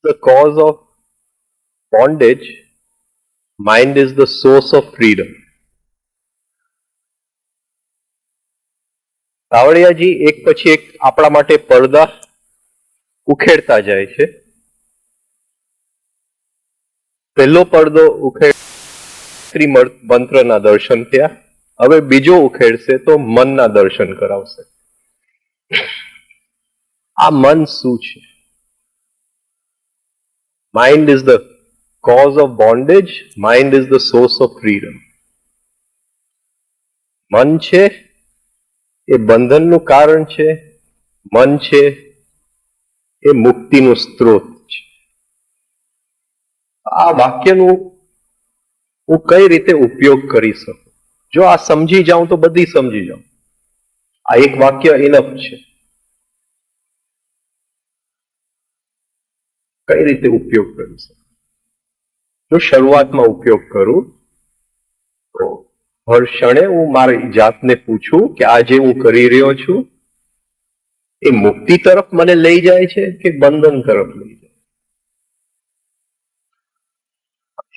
The cause of bondage, mind is the source of freedom. કાવડિયાજી એક પછી એક આપણા માટે પડદા ઉખેડતા જાય છે. પહેલો પડદો ઉખેડી મંત્રના દર્શન થયા. હવે બીજો ઉખેડશે તો મનના દર્શન કરાવશે. આ મન શું છે? Mind is the cause of bondage, mind is the source of freedom. મન છે એ બંધનનું કારણ છે, મન છે એ મુક્તિનું સ્ત્રોત છે. આ વાક્યનું હું કઈ રીતે ઉપયોગ કરી શકું? જો આ સમજી જાઉં તો બધી સમજી જાઉં. આ એક વાક્ય ઇનફ છે. કઈ રીતે ઉપયોગ કરી શકું? જો શરૂઆતમાં ઉપયોગ કરું તો હર ક્ષણે હું મારી જાતને પૂછું કે આ જે હું કરી રહ્યો છું એ મુક્તિ તરફ મને લઈ જાય છે કે બંધન તરફ લઈ જાય?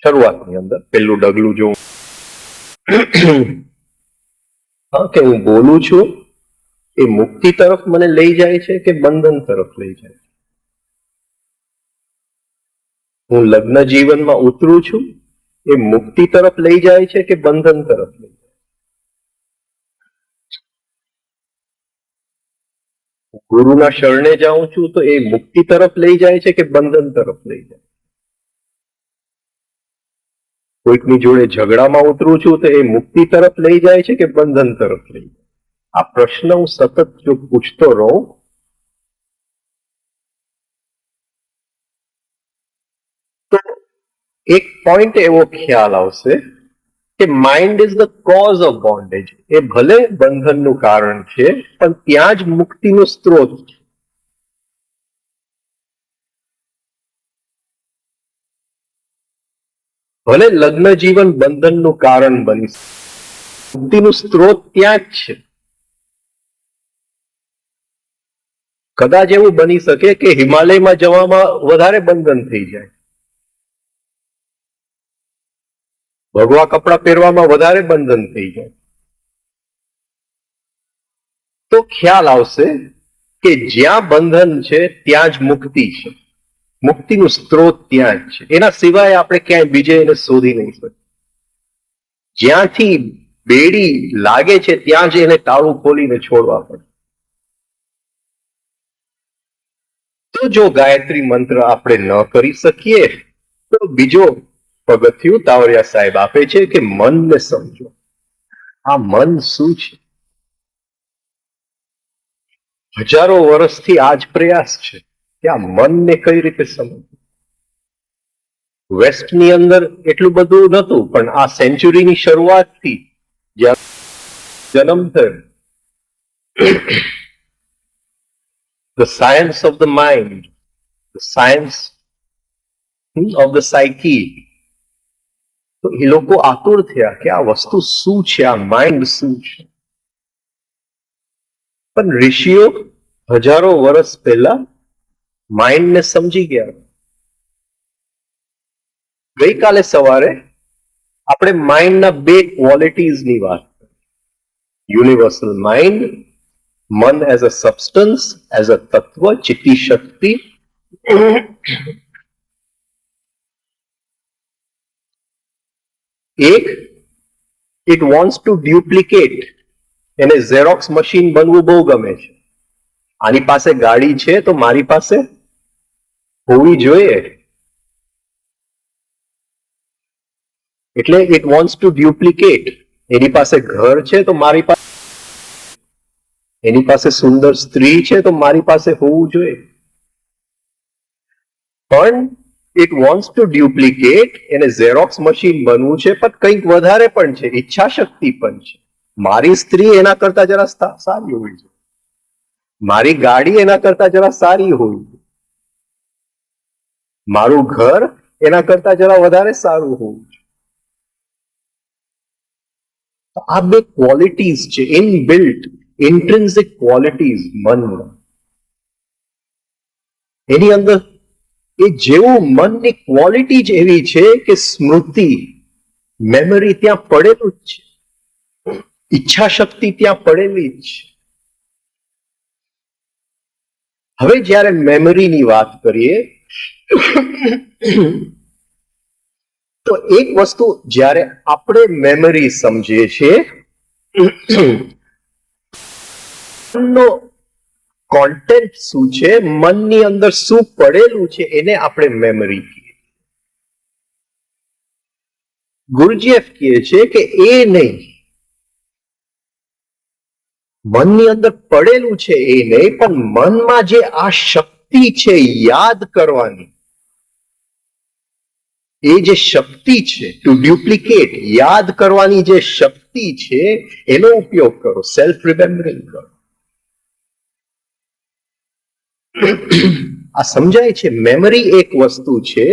શરૂઆતની અંદર પેલું ડગલું જો કે હું બોલું છું એ મુક્તિ તરફ મને લઈ જાય છે કે બંધન તરફ લઈ જાય? હું લગ્ન જીવનમાં ઉતરું છું એ મુક્તિ તરફ લઈ જાય છે કે બંધન તરફ લઈ જાય? ગુરુના શરણે જાઉં છું તો એ મુક્તિ તરફ લઈ જાય છે કે બંધન તરફ લઈ જાય? કોઈકની જોડે ઝઘડામાં ઉતરું છું તો એ મુક્તિ તરફ લઈ જાય છે કે બંધન તરફ લઈ જાય? આ પ્રશ્ન હું સતત જો પૂછતો રહું તો એક પોઈન્ટ એવો ખ્યાલ આવશે કે mind is the cause of bondage. એ ભલે બંધનનું કારણ છે પણ ત્યાં જ મુક્તિનો સ્ત્રોત છે. ભલે લગ્ન જીવન બંધનનું કારણ બની, મુક્તિનું સ્ત્રોત ત્યાં જ છે. કદાચ એવું બની શકે કે હિમાલયમાં જવામાં વધારે બંધન થઈ જાય, ભગવા કપડા પહેરવામાં વધારે બંધન થઈ જાય. તો ખ્યાલ આવશે કે જ્યાં બંધન છે ત્યાં જ મુક્તિ છે. મુક્તિનું સ્ત્રોત ત્યાં જ છે. એના સિવાય આપણે ક્યાંય બીજે એને શોધી નહીં શકીએ. જ્યાંથી બેડી લાગે છે ત્યાં જ એને તાળું ખોલીને છોડવા પડે. તો જો ગાયત્રી મંત્ર આપણે ન કરી શકીએ તો બીજો પગથિયું તાવરિયા સાહેબ આપે છે કે મનને સમજો. આ મન શું છે? હજારો વર્ષથી આ જ પ્રયાસ છે કે આ મનને કઈ રીતે સમજવું. વેસ્ટની અંદર એટલું બધું નહોતું પણ આ સેન્ચુરીની શરૂઆતથી જ્યારે જન્મ થયો, the science of the mind, the science of the psyche, તો એ લોકો આતુર થયા કે આ વસ્તુ શું છે, આ માઇન્ડ શું છે. પણ ઋષિઓ હજારો વર્ષ પહેલા માઇન્ડને સમજી ગયા. ગઈકાલે સવારે આપણે માઇન્ડના બે ક્વોલિટીઝની વાત કરી. યુનિવર્સલ માઇન્ડ, મન as a substance, as a તત્વ, ચિત્તી શક્તિ. એક, ઇટ વોન્ટ્સ ટુ ડ્યુપ્લિકેટ. એને ઝેરોક્સ મશીન બનવું બહુ ગમે છે. આની પાસે ગાડી છે તો મારી પાસે હોવી જોઈએ. એટલે ઇટ વોન્ટ્સ ટુ ડ્યુપ્લિકેટ. એની પાસે ઘર છે તો મારી પાસે, એની પાસે સુંદર સ્ત્રી છે તો મારી પાસે હોવું જોઈએ. પણ ઇટ વોન્ટ્સ ટુ ડ્યુપ્લિકેટ. એને ઝેરોક્સ મશીન બનવું છે, પણ કંઈક વધારે પણ છે, ઈચ્છા શક્તિ પણ છે. મારી સ્ત્રી એના કરતા જરા સારી હોવી જોઈએ, મારી ગાડી એના કરતા જરા સારી હોવી જોઈએ, મારું ઘર એના કરતા જરા વધારે સારું હોવું જોઈએ. આ બે ક્વોલિટીઝ છે, ઇનબિલ્ટ ઇન્ટ્રિન્સિક ક્વોલિટીઝ મનના. એની અંદર એ જેવું મનની ક્વોલિટી જ એવી છે કે સ્મૃતિ, મેમરી ત્યાં પડેલું જ છે, ઈચ્છા શક્તિ ત્યાં પડેલી જ છે. હવે જ્યારે મેમરીની વાત કરીએ તો એક વસ્તુ જ્યારે આપણે મેમરી સમજીએ છીએ, મનનો કોન્ટેન્ટ શું છે, મનની અંદર શું પડેલું છે, એને આપણે મેમરી કહીએ. ગુરુજીએફ કહે છે કે એ નહીં, મનની અંદર પડેલું છે એ નહીં, પણ મનમાં જે આ શક્તિ છે યાદ કરવાની, એ જે શક્તિ છે ટુ ડ્યુપ્લિકેટ, યાદ કરવાની જે શક્તિ છે એનો ઉપયોગ કરો, સેલ્ફ રિમેમ્બરિંગ કરો. આ સમજાય છે? મેમરી એક વસ્તુ છે,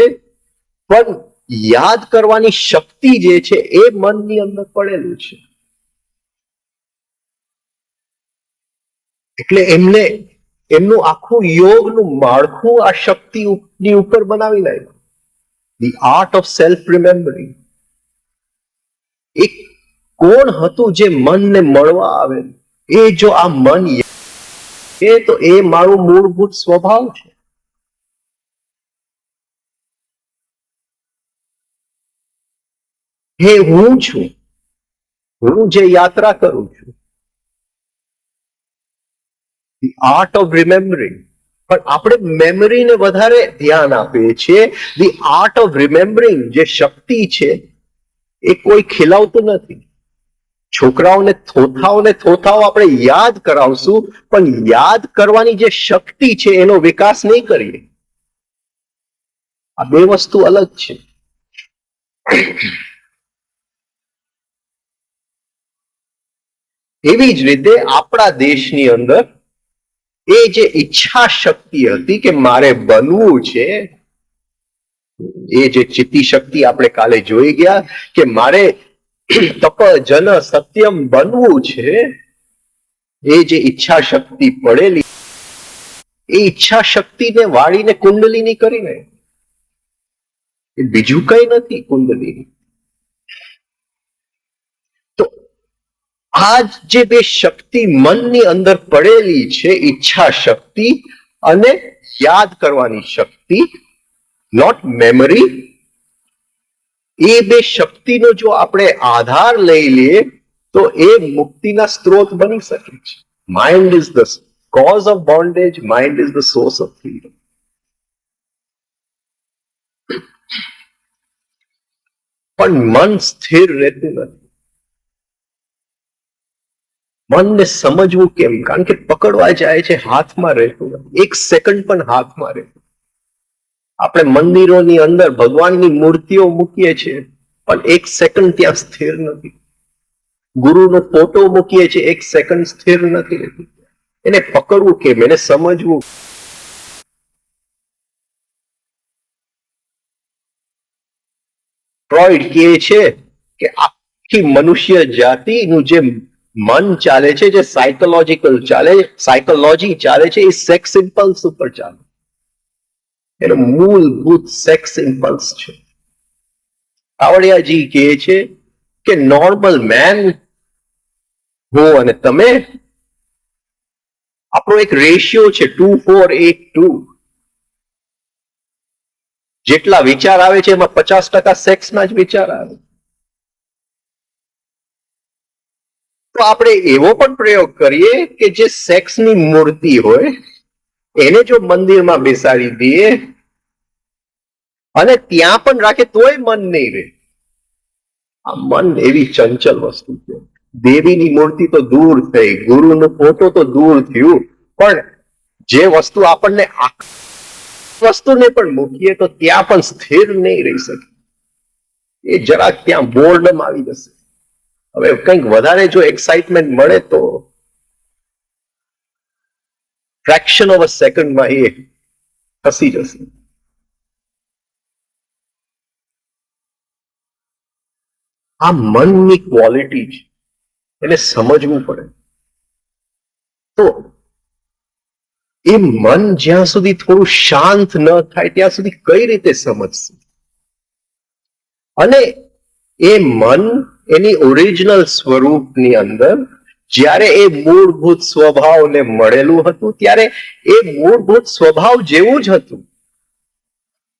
પણ યાદ કરવાની શક્તિ જે છે એ મનની અંદર પડેલું છે. એટલે એમનું આખું યોગનું માળખું આ શક્તિની ઉપર બનાવી નાખ્યું. The art of self remembering. એક કોણ હતું જે મનને મળવા આવે? એ જો આ મન એ તો એ મારું મૂળભૂત સ્વભાવ છે. હે હું છું, હું જે યાત્રા કરું છું. The art of remembering. પણ આપણે મેમરીને વધારે ધ્યાન આપીએ છીએ. ધી આર્ટ ઓફ રિમેમ્બરિંગ જે શક્તિ છે એ કોઈ ખીલાવતું નથી. છોકરાઓને થોથાઓ આપણે યાદ કરાવશું, પણ યાદ કરવાની જે શક્તિ છે એનો વિકાસ નહીં કરીએ. આ બે વસ્તુ અલગ છે. એવી જ રીતે આપણા દેશની અંદર એ જે ઈચ્છા શક્તિ હતી કે મારે બનવું છે, એ જે ચિત્તી શક્તિ આપણે કાલે જોઈ ગયા કે મારે તપ જન સત્યમ બનવું છે, એ જે ઈચ્છા શક્તિ પડેલી, એ ઈચ્છા શક્તિને વાળીને કુંડલીની કરીને, એ બીજું કઈ નથી કુંડલીની. તો આ જે બે શક્તિ મનની અંદર પડેલી છે, ઈચ્છા શક્તિ અને યાદ કરવાની શક્તિ, નોટ મેમરી, એ બે શક્તિનો જો આપણે આધાર લઈ લઈએ તો એ મુક્તિના સ્ત્રોત બની શકે છે. Mind is the cause of bondage, mind is the source of freedom. પણ મન સ્થિર રહેતું નથી. મનને સમજવું કેમ? કારણ કે પકડવા જાય છે, હાથમાં રહેતું નથી. એક સેકન્ડ પણ હાથમાં રહેતું. આપણે મંદિરોની અંદર ભગવાનની મૂર્તિઓ મૂકીએ છીએ, પણ એક સેકન્ડ ત્યાં સ્થિર નથી. ગુરુનો ફોટો મૂકીએ છીએ, એક સેકન્ડ સ્થિર નથી રહેતું. એને પકડવું કેમ? એને સમજવું. ફ્રોઈડ કહે છે કે આખી મનુષ્ય જાતિનું જે મન ચાલે છે, જે સાયકોલોજી ચાલે છે, એ સેક્સ ઇમ્પલ્સ ઉપર ચાલે. એનો મૂળભૂત સેક્સ ઇમ્પલ્સ છે. કાવડિયાજી કહે છે કે નોર્મલ મેન હું અને તમે, આપણો એક રેશિયો છે 2-4-8-2. જેટલા વિચાર આવે છે એમાં 50% સેક્સના જ વિચાર આવે. તો આપણે એવો પણ પ્રયોગ કરીએ કે જે સેક્સની મૂર્તિ હોય એને જો મંદિરમાં બેસાડી દઈએ અને ત્યાં પણ રાખે તોય મન નહીં રહે. આ મન એવી ચંચલ વસ્તુ છે. દેવીની મૂર્તિ તો દૂર થઈ, ગુરુનો ફોટો તો દૂર થયું, પણ જે વસ્તુ આપણને વસ્તુને પણ મૂકીએ તો ત્યાં પણ સ્થિર નહીં રહી શકે. એ જરાક ત્યાં બોર્ડમ આવી જશે. હવે કંઈક વધારે જો એક્સાઇટમેન્ટ મળે તો ફ્રેક્શન ઓફ અ સેકન્ડમાં એ ખસી જશે. આ મનની ક્વોલિટી છે, એને સમજવું પડે. તો એ મન જ્યાં સુધી થોડું શાંત ન થાય ત્યાં સુધી કઈ રીતે સમજશે? અને એ મન એની ઓરિજિનલ સ્વરૂપની અંદર જ્યારે એ મૂળભૂત સ્વભાવને મળેલું હતું ત્યારે એ મૂળભૂત સ્વભાવ જેવું જ હતું.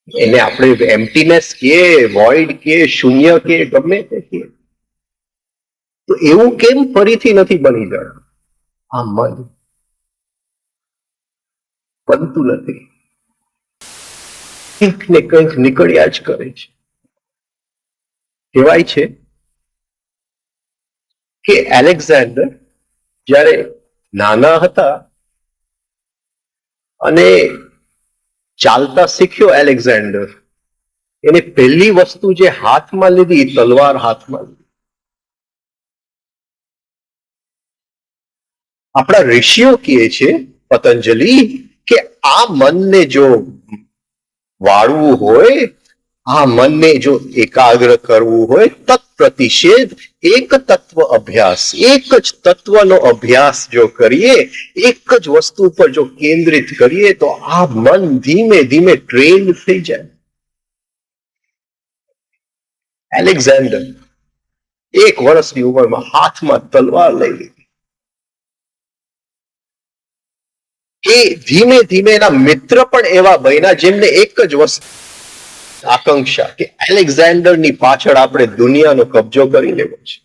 એને આપણે એમ્પ્ટીનેસ કે વોઇડ કે શૂન્ય કે ગમે તે કે, તો એવું કેમ ફરીથી નથી બની જાય? આ મન બનતું નથી, કંઈક ને કંઈક નીકળ્યા જ કરે છે. કહેવાય છે કે એલેક્ઝાન્ડર જ્યારે નાના હતા અને ચાલતા શીખ્યો, એલેક્ઝાન્ડર એને પહેલી વસ્તુ જે હાથમાં લીધી, તલવાર હાથમાં લીધી. આપણા ઋષિઓ કહે છે, પતંજલિ, કે આ મનને જો વાળવું હોય, આ મનને જો એકાગ્ર કરવું હોય, તત્પ્રતિષેધ એક તત્વ અભ્યાસ, એક જ તત્વનો અભ્યાસ જો કરીએ, એક જ વસ્તુ પર જો કેન્દ્રિત કરીએ તો આ મન ધીમે ધીમે ટ્રેન થઈ જાય. એલેક્ઝાન્ડર 1 વર્ષની ઉંમરમાં હાથમાં તલવાર લઈ લીધી. એ ધીમે ધીમે એના મિત્ર પણ એવા બન્યા જેમને એક જ વસ્તુ આકાંક્ષા કે એલેક્ઝાન્ડરની પાછળ આપણે દુનિયાનો કબજો કરી લેવો છે.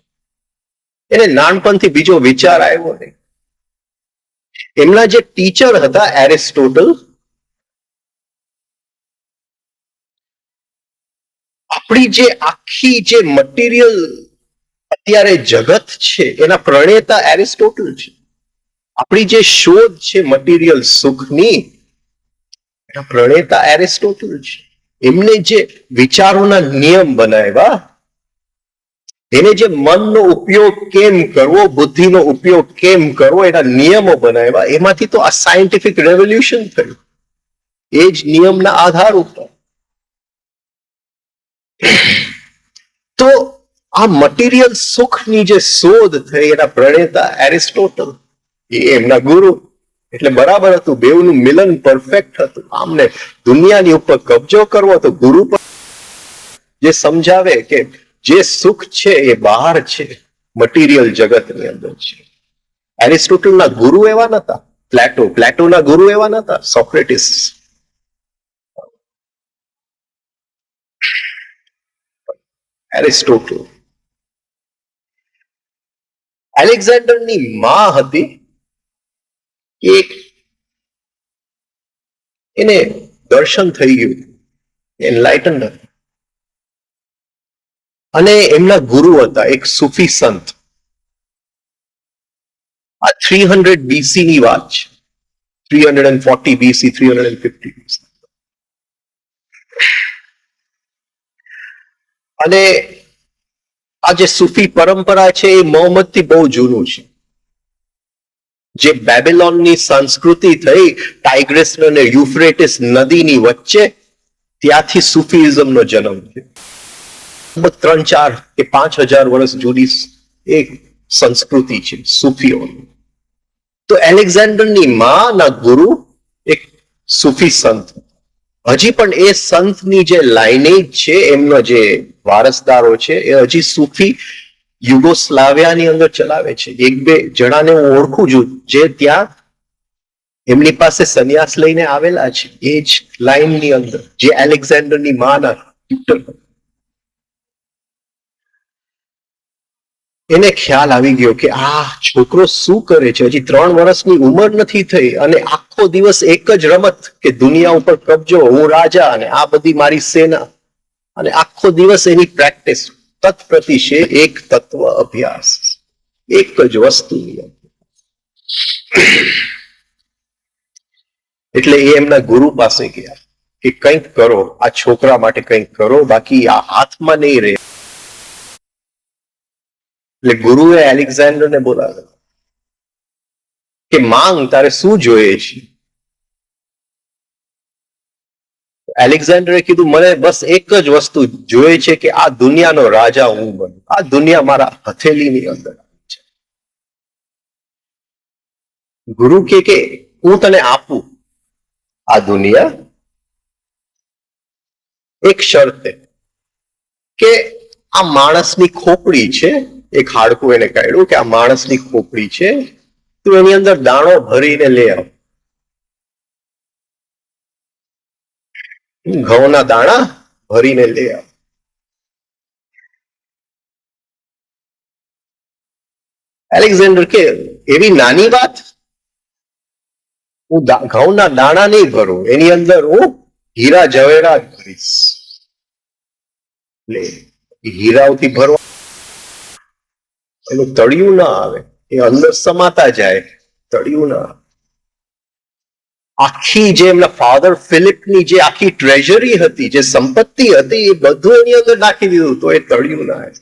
એને નાનપણથી બીજો વિચાર આવ્યો નહીં. એમના જે ટીચર હતા એરિસ્ટોટલ, આપણી જે આખી જે મટીરિયલ અત્યારે જગત છે એના પ્રણેતા એરિસ્ટોટલ છે. આપણી જે શોધ છે મટીરિયલ સુખની, એના પ્રણેતા એરિસ્ટોટલ છે. એમને જે વિચારોના નિયમ બનાવ્યા, એને જે મનનો ઉપયોગ કેમ કરવો, બુદ્ધિનો ઉપયોગ કેમ કરવો, એના નિયમો બનાવ્યા, એમાંથી તો આ સાયન્ટિફિક રેવોલ્યુશન થયું. એ જ નિયમના આધાર ઉપર. તો આ મટીરિયલ સુખની જે શોધ થઈ એના પ્રણેતા એરિસ્ટોટલ, એ એમના ગુરુ. એટલે બરાબર હતું, બેવનું મિલન પરફેક્ટ હતું. આમને દુનિયાની ઉપર કબજો કરવો તો ગુરુ પર જે સમજાવે કે જે સુખ છે એ બહાર છે, મટીરિયલ જગતની અંદર છે. એરિસ્ટોટલના ગુરુ એવા નતા. પ્લેટોના ગુરુ એવા નતા, સોક્રેટિસ. એરિસ્ટોટલ. એલેક્ઝાન્ડરની માં હતી, એક એને દર્શન થઈ ગયું, એનલાઇટન હતા. અને એમના ગુરુ હતા એક સુફી સંત. આ 300 BC ની વાત છે. 340 BC, 350 BC. અને આ જે સુફી પરંપરા છે એ મોહમ્મદથી બહુ જૂનું છે. જે બેબીલોનની સંસ્કૃતિ થઈ ટાઇગ્રીસ અને યુફ્રેટિસ નદીની વચ્ચે, ત્યાંથી સુફીઇઝમનો જન્મ થયો. 3,000 કે 5,000 વર્ષ જૂની એક સંસ્કૃતિ છે સુફીઓની. તો એલેક્ઝાન્ડરની માના ગુરુ એક સુફી સંત. હજી પણ એ સંતની જે લાઇનેજ છે, એમનો જે વારસદારો છે, એ હજી સુફી યુગોસ્લાવિયાની અંદર ચલાવે છે. 1-2 જણાને હું ઓળખું છું જે ત્યાં એમની પાસે સંન્યાસ લઈને આવેલા છે, એ જ લાઈનની અંદર, જે એલેક્ઝાન્ડરની માના ટ્યુટર. એને ખ્યાલ આવી ગયો કે આ છોકરો શું કરે છે, હજી 3 વર્ષની ઉંમર નથી થઈ અને આખો દિવસ એક જ રમત કે દુનિયા ઉપર કબજો, હું રાજા અને આ બધી મારી સેના, અને આખો દિવસ એની પ્રેક્ટિસ. તત્પ્રતિશે એક તત્વ અભ્યાસ, એક જ વસ્તુની અંદર. એટલે એ એમના ગુરુ પાસે ગયા કે કંઈક કરો, આ છોકરા માટે કંઈક કરો, બાકી આ હાથમાં નહીં રહે. એટલે ગુરુએ એલેક્ઝાન્ડરને બોલાવ્યો કે માંગ, તારે શું જોઈએ છે? એલેક્ઝાન્ડરે કીધું, મને બસ એક જ વસ્તુ જોઈએ છે કે આ દુનિયાનો રાજા હું બનું, આ દુનિયા મારા હથેલીની અંદર છે. ગુરુ કે હું તને આપું આ દુનિયા, એક શરતે કે આ માણસની ખોપડી છે, એક હાડકું એને કાઢ્યું કે આ માણસની ખોપડી છે, તું એની અંદર દાણો ભરીને લે આવ. ઘઉંના દાણા ભરીને લે આવ. એલેક્ઝાન્ડર કે એવી નાની વાત, હું ઘઉંના દાણા નહીં ભરું, એની અંદર હું હીરા જવેરાત ભરીશ. એટલે હીરાઓથી ભરવા એનું તળિયું ના આવે, એ અંદર સમાતા જાય, તળિયું ના આવે. આખી જે એમના ફાધર ફિલિપની જે આખી ટ્રેઝરી હતી, જે સંપત્તિ હતી, એ બધું એની અંદર નાખી દીધું તો એ તળિયું ના આવે.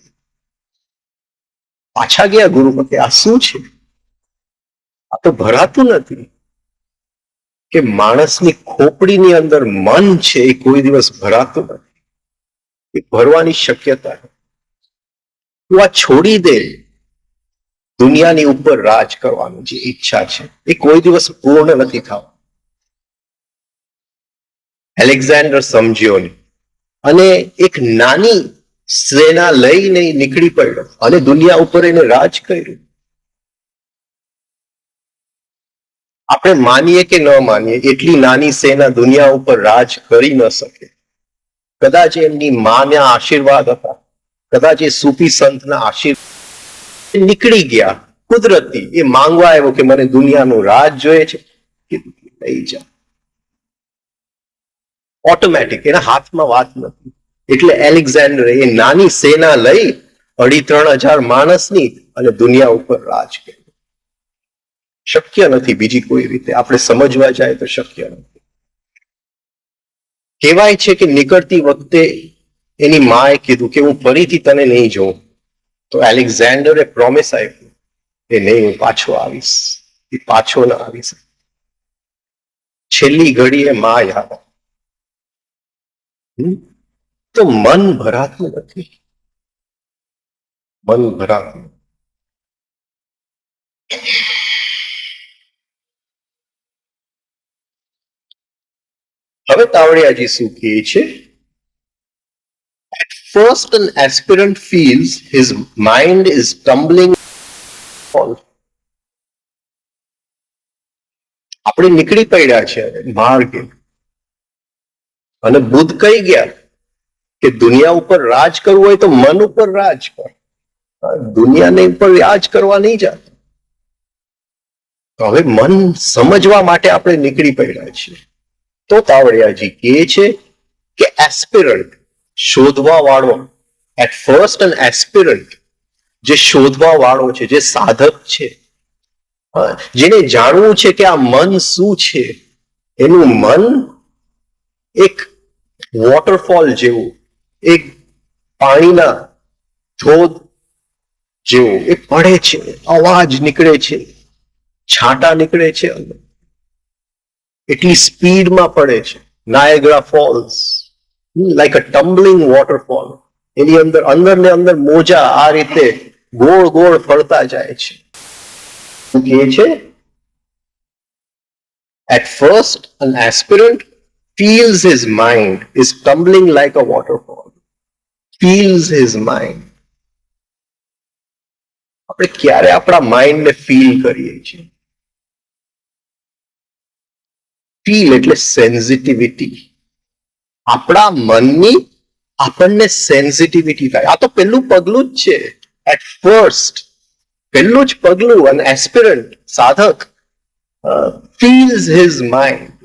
પાછા ગયા ગુરુ પાસે, આ શું છે? આ તો ભરાતું નથી. કે માણસની ખોપડીની અંદર મન છે, એ કોઈ દિવસ ભરાતું નથી, એ ભરવાની શક્યતા નથી. તું આ છોડી દે, દુનિયાની ઉપર રાજ કરવાની જે ઈચ્છા છે એ કોઈ દિવસ પૂર્ણ નથી થવા. એલેક્ઝાન્ડર સમજ્યો નહીં અને એક નાની સેના લઈને નીકળી પડ્યો અને દુનિયા ઉપર એને રાજ કર્યું. આપણે માનીએ કે ન માનીએ, એટલી નાની સેના દુનિયા ઉપર રાજ કરી ન શકે. કદાચ એમની માના આશીર્વાદ હતા, કદાચ એ સૂફી સંતના આશીર્વાદ નીકળી ગયા કુદરતી. એ માંગવા આવ્યો કે મને દુનિયાનું રાજ જોઈએ છે, લઈ જા. ઓટોમેટિક, એના હાથમાં વાત નથી. એટલે એલેક્ઝાન્ડરે એ નાની સેના લઈ 2,500 માણસની અને દુનિયા ઉપર રાજ કર્યું. શક્ય નથી બીજી કોઈ રીતે, આપણે સમજવા જાય તો શક્ય નથી. કહેવાય છે કે નીકળતી વખતે એની માએ કીધું કે હું ફરીથી તને નહીં જોઉં. તો એલેક્ઝાન્ડરે પ્રોમિસ આપ્યું કે નહીં, હું પાછો આવીશ. એ પાછો ના આવી શકે. છેલ્લી ઘડીએ મા યાદ તો મન ભરાતું નથી, મન ભરાતું. હવે તાવડિયાજી શું કહે છે? At first an aspirant feels his mind is tumbling. આપણે નીકળી પડ્યા છે માર્ગે અને બુદ્ધ કહી ગયા કે દુનિયા ઉપર રાજ કરવું હોય તો મન ઉપર રાજ કર, દુનિયાને ઉપર રાજ કરવા નહીં જાતો. તો હવે મન સમજવા માટે આપણે નીકળી પડ્યા છીએ. તો તાવડિયાજી કહે છે કે એસ્પિરન્ટ, શોધવા વાળો, એટ ફર્સ્ટ એન એસ્પિરન્ટ, જે શોધવા વાળો છે, જે સાધક છે, જેને જાણવું છે કે આ મન શું છે. એનું મન એક વોટરફોલ જેવું, એક પાણીના ધોધ જેવું એ પડે છે, અવાજ નીકળે છે, છાંટા નીકળે છે, એટલી સ્પીડમાં પડે છે. Niagara falls, like a tumbling waterfall. એની અંદર અંદર ને અંદર મોજા આ રીતે ગોળ ગોળ ફરતા જાય છે. કહે છે at first an aspirant feels his mind is tumbling like a waterfall. Feels his mind. આપણે ક્યારે આપણા માઇન્ડને ફીલ કરીએ છીએ? ફીલ એટલે સેન્સિટિવિટી. આપણા મનની આપણને સેન્સિટિવિટી થાય. આ તો પહેલું પગલું જ છે. એટ ફર્સ્ટ પહેલું જ પગલું, an aspirant, સાધક, feels his mind.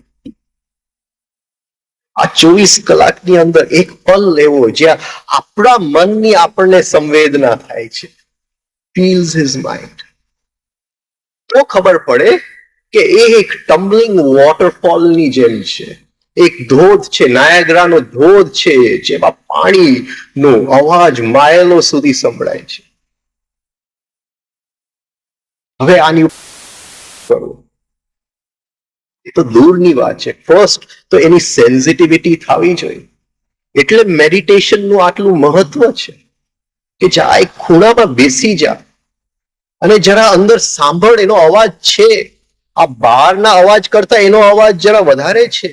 આ 24 કલાકની અંદર એક પલ લેવો જ્યાં આપણા મનની આપણને સંવેદના થાય છે, ફીલ્સ હિઝ માઇન્ડ, તો ખબર પડે કે એ એક ટમ્બલિંગ વોટરફોલની જેમ છે, એક ધોધ છે, નાયગ્રાનો ધોધ છે, જેમાં પાણીનો અવાજ માઇલો સુધી સંભળાય છે. હવે આની કરવું એ તો દૂરની વાત છે. ફર્સ્ટ તો એની સેન્સિટિવિટી થવી જોઈએ. એટલે મેડિટેશનનું આટલું મહત્વ છે કે જા એક ખૂણામાં બેસી જા અને જરા અંદર સાંભળ, એનો અવાજ છે, આ બહારના અવાજ કરતા એનો અવાજ જરા વધારે છે.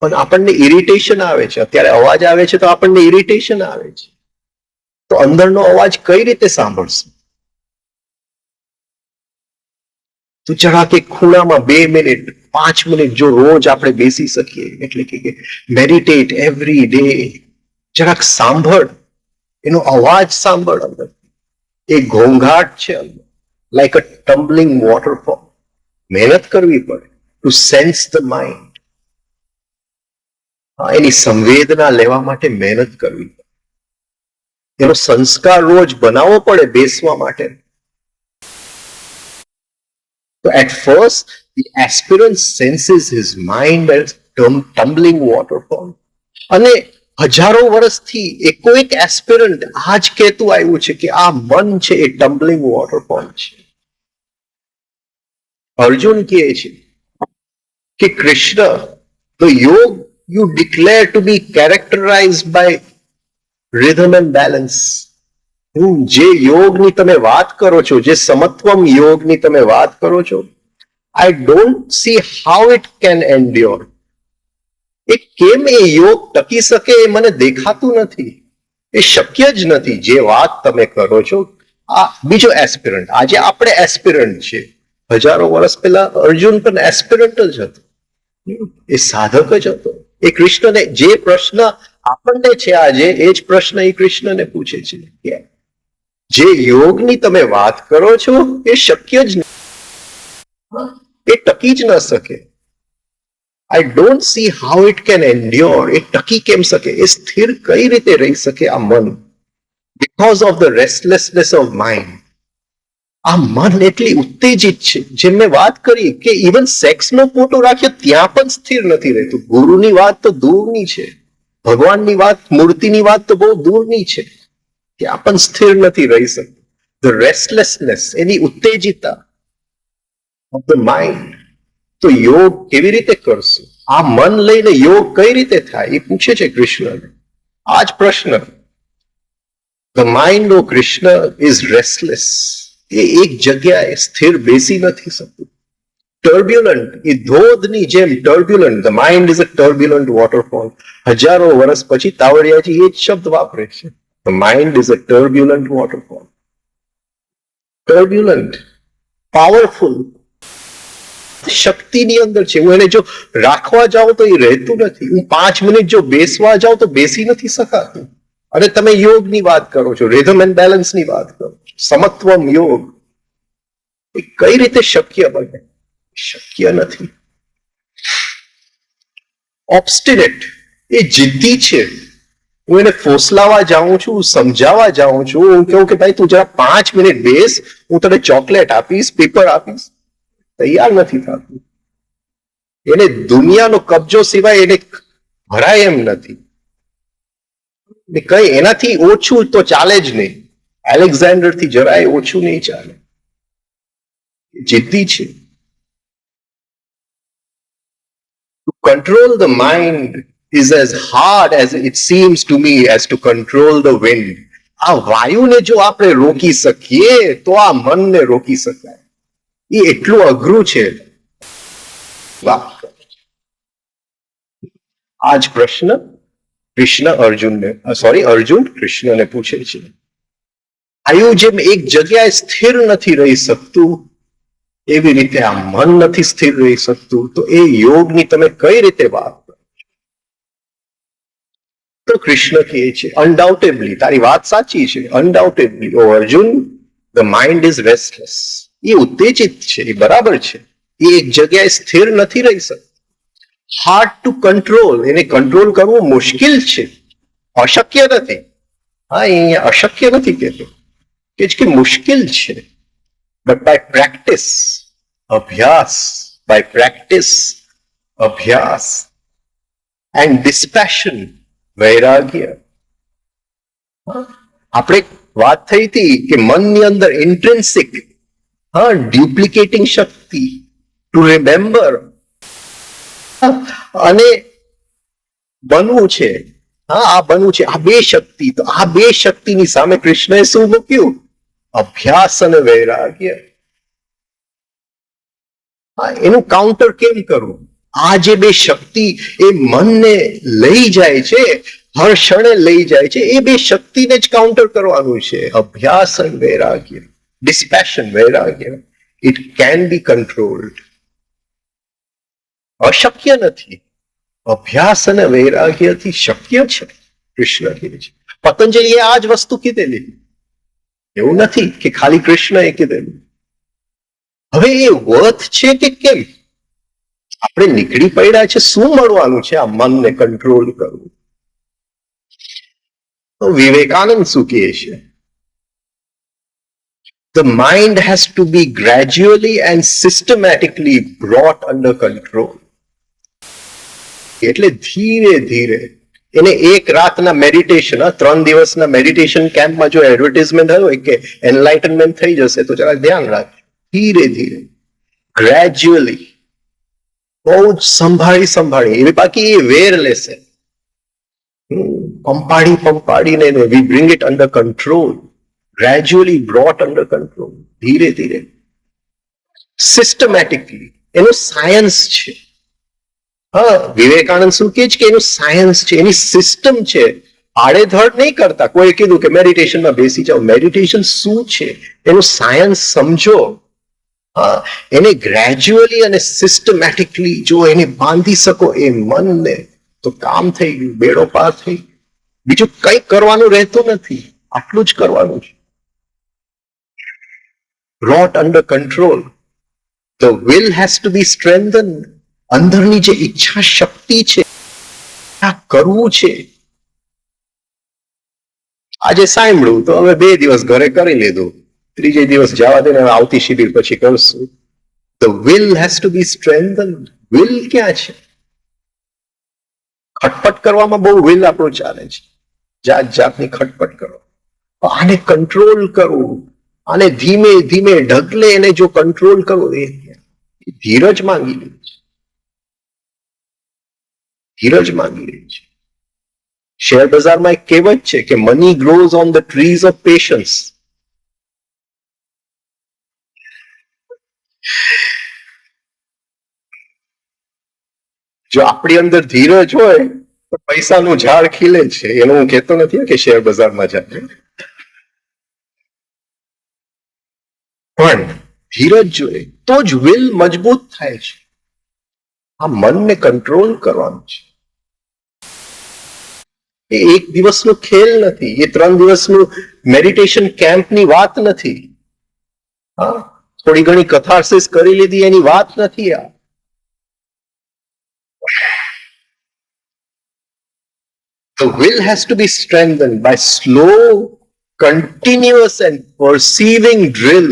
પણ આપણને ઇરિટેશન આવે છે. અત્યારે અવાજ આવે છે તો આપણને ઇરિટેશન આવે છે, તો અંદરનો અવાજ કઈ રીતે સાંભળશે? તો જરા કે ખૂણામાં 2 મિનિટ 5 મિનિટ જો રોજ આપણે બેસી શકીએ, એટલે કે મેડિટેટ એવરી ડે, જરાક સાંભળ, એનો અવાજ સાંભળ. અંદર એ ઘોંઘાટ છે અંદર, લાઈક અ ટમ્બલિંગ વોટરફોલ. મહેનત કરવી પડે ટુ સેન્સ ધ માઇન્ડ. એની સંવેદના લેવા માટે મહેનત કરવી પડે, એનો સંસ્કાર રોજ બનાવવો પડે બેસવા માટે. So at first, the aspirant senses his mind as tumbling waterfall. અને હજારો વર્ષથી એકો એક એસ્પિરન્ટ આ જ કહેતું આવ્યું છે કે આ મન છે એ ટમ્બલિંગ વોટરફોલ છે. અર્જુન કહે છે કે Krishna, the yoga you declare to be characterized by rhythm and balance. જે યોગની તમે વાત કરો છો, જે સમત્વમ યોગની તમે વાત કરો છો, I don't see how it can endure. એ કેમ એ યોગ ટકી શકે એ મને દેખાતું નથી. એ શક્ય જ નથી જે વાત તમે કરો છો. આ બીજો એસ્પિરન્ટ, આજે આપણે એસ્પિરન્ટ છે. હજારો વર્ષ પહેલા અર્જુન પણ એસ્પિરન્ટ જ હતો, એ સાધક જ હતો. એ કૃષ્ણને જે પ્રશ્ન આપણને છે આજે, એ જ પ્રશ્ન એ કૃષ્ણને પૂછે છે કે જે યોગની તમે વાત કરો છો એ શક્ય જ નહીં, એ ટકી જ ન શકે. I don't see how it can endure. એ ટકી કેમ શકે? એ સ્થિર કઈ રીતે રહી શકે આ મન? Because of the restlessness of mind. આ મન એટલી ઉત્તેજિત છે, જેમ મેં વાત કરી કે ઇવન સેક્સનો ફોટો રાખ્યો ત્યાં પણ સ્થિર નથી રહેતું. ગુરુની વાત તો દૂરની છે, ભગવાનની વાત, મૂર્તિની વાત તો બહુ દૂરની છે, ત્યાં પણ સ્થિર નથી રહી શકતું. ધ રેસ્ટલેસનેસ, એની ઉત્તેજિતા ઓફ ધ માઇન્ડ. તો યોગ કેવી રીતે કરશું? આ મન લઈને યોગ કઈ રીતે થાય એ પૂછે છે કૃષ્ણને. આ જ પ્રશ્ન. The mind O Krishna is restless. એ એક જગ્યાએ સ્થિર બેસી નથી શકતું. ટર્બ્યુલન્ટ, એ ધોધની જેમ turbulent. The mind is a turbulent waterfall. હજારો વર્ષ પછી તાવડિયાજી એ જ શબ્દ વાપરે છે. The mind is a turbulent waterfall. Turbulent, powerful. શક્તિની અંદર છે. હું એને જો રાખવા જાઉં તો એ રહેતું નથી. હું 5 મિનિટ જો બેસવા જાઉં તો બેસી નથી શકાતું. અને તમે યોગની વાત કરો છો, રિધમ એન્ડ બેલેન્સની વાત કરો છો, સમત્વમ યોગ, એ કઈ રીતે શક્ય બને? શક્ય નથી. ઓબ્સ્ટિનેટ, એ જિદ્દી છે. હું એને ફોસલાવા જાઉં છું, સમજાવવા જાઉં છું, હું કહું કે ભાઈ તું જરા 5 મિનિટ બેસ, હું તને ચોકલેટ આપીશ, પેપર આપીશ, તૈયાર નથી થતું. એને દુનિયાનો કબજો સિવાય એને ભરાય એમ નથી. કઈ એનાથી ઓછું તો ચાલે જ નહીં. એલેક્ઝાન્ડર થી જરાય ઓછું નહીં ચાલે. જિદ્દી છે. To control the mind is as hard as it seems to me as to control the wind. આ વાયુને જો આપણે રોકી શકીએ તો આ મનને રોકી શકાય. એ એટલું અઘરું છે. આ જ પ્રશ્ન અર્જુન કૃષ્ણને પૂછે છે. વાયુ જેમ એક જગ્યાએ સ્થિર નથી રહી શકતું, એવી રીતે આ મન નથી સ્થિર રહી શકતું. તો એ યોગની તમે કઈ રીતે વાત કરો? તો કૃષ્ણ કહે છે, અનડાઉટેબલી, તારી વાત સાચી છે. Undoubtedly, O Arjun, the mind is restless. એ ઉત્તેજિત છે, એ બરાબર છે. એ એક જગ્યાએ સ્થિર નથી રહી શકતું. હાર્ડ ટુ કંટ્રોલ, એને કંટ્રોલ કરવું મુશ્કેલ છે, અશક્ય નથી. હા, અહીંયા અશક્ય નથી કહેતો, કે મુશ્કેલ છે. બટ બાય પ્રેક્ટિસ, અભ્યાસ, બાય પ્રેક્ટિસ, અભ્યાસ એન્ડ ડિસ્પેશન, વૈરાગ્ય. આપણે વાત થઈ હતી કે મનની અંદર ઇન્ટ્રિન્સિક ડ્યુપ્લિકેટિંગ શક્તિ ટુ રિમેમ્બર અને બનવું છે. આ બનવું છે, આ બે શક્તિ. તો આ બે શક્તિની સામે કૃષ્ણએ શું મૂક્યું? અભ્યાસ અને વૈરાગ્ય. એનું કાઉન્ટર કેમ કરવું? આ જે બે શક્તિ એ મનને લઈ જાય છે, હર ક્ષણે લઈ જાય છે, એ બે શક્તિને જ કાઉન્ટર કરવાનું છે. અભ્યાસ અને વૈરાગ્ય, ડિસ્પેશન, વૈરાગ્ય. It can be controlled. અશક્ય નથી. અભ્યાસ અને વૈરાગ્યથી શક્ય છે. કૃષ્ણ કહે છે, પતંજલિએ આ જ વસ્તુ કીધેલી. એવું નથી કે ખાલી કૃષ્ણએ કીધેલું. હવે એ વર્થ છે કે કેમ? આપણે નીકળી પડ્યા છે, શું મળવાનું છે આ મનને કંટ્રોલ કરવું? તો વિવેકાનંદ શું કહે છે? The mind has to be gradually and systematically brought under control. એટલે ધીરે ધીરે એને એક રાતના મેડિટેશન, 3 દિવસના મેડિટેશન કેમ્પમાં જો એડવર્ટાઇઝમેન્ટ હોય કે એનલાઇટનમેન્ટ થઈ જશે તો જરા ધ્યાન રાખ. ધીરે ધીરે, ગ્રેજ્યુઅલી, બહુ જ સંભાળી એવી, બાકી એ વેર લેશે. પંપાડીને we bring it under control. Gradually brought under control. ધીરે ધીરે, સિસ્ટમેટિકલી. એનું સાયન્સ છે. વિવેકાનંદ શું કે છે કે એનું સાયન્સ છે, એની સિસ્ટમ છે. આડેધડ નહીં કરતા. કોઈ કીધું કે મેડિટેશનમાં બેસી જાઓ. મેડિટેશન શું છે એનું સાયન્સ સમજો. એને ગ્રેજ્યુઅલી અને સિસ્ટમેટિકલી જો એને બાંધી શકો એ મનને, તો કામ થઈ ગયું, બેડો પાર થઈ. બીજું કઈ કરવાનું રહેતું નથી, આટલું જ કરવાનું છે. brought under control. The will has to be strengthened. અંદરની જે ઈચ્છા શક્તિ છે, આ કરવું છે. આજે સાંભળ્યું તો હવે 2 દિવસ ઘરે કરી લીધું, 3જે દિવસ જવા દે, આવતી શિબિર પછી કરશું. The will has to be strengthened. will ક્યાં છે? ખટપટ કરવામાં બહુ will આપણું ચાલે છે, જાતની ખટપટ કરો. આને કંટ્રોલ કરવું, આને ધીમે ધીમે ઢગલે એને જો કંટ્રોલ કરવું, એ ધીરજ માંગી લે છે. ધીરજ માંગી રહી છે. શેર બજારમાં એક કહેવત છે કે money grows on the trees of patience. જો આપણી અંદર ધીરજ હોય તો પૈસાનું ઝાડ ખીલે છે. એનું હું કહેતો નથી કે શેર બજારમાં જાય, પણ ધીરજ જોઈએ તો જ વિલ મજબૂત થાય છે. આ મનને કંટ્રોલ કરવાનું છે. એ એક દિવસનો ખેલ નથી, એ 3 દિવસનું મેડિટેશન કેમ્પની વાત નથી. થોડી ઘણી કથાર્સિસ કરી લીધી એની વાત નથી. આ The will has to be strengthened by slow, continuous and perceiving drill.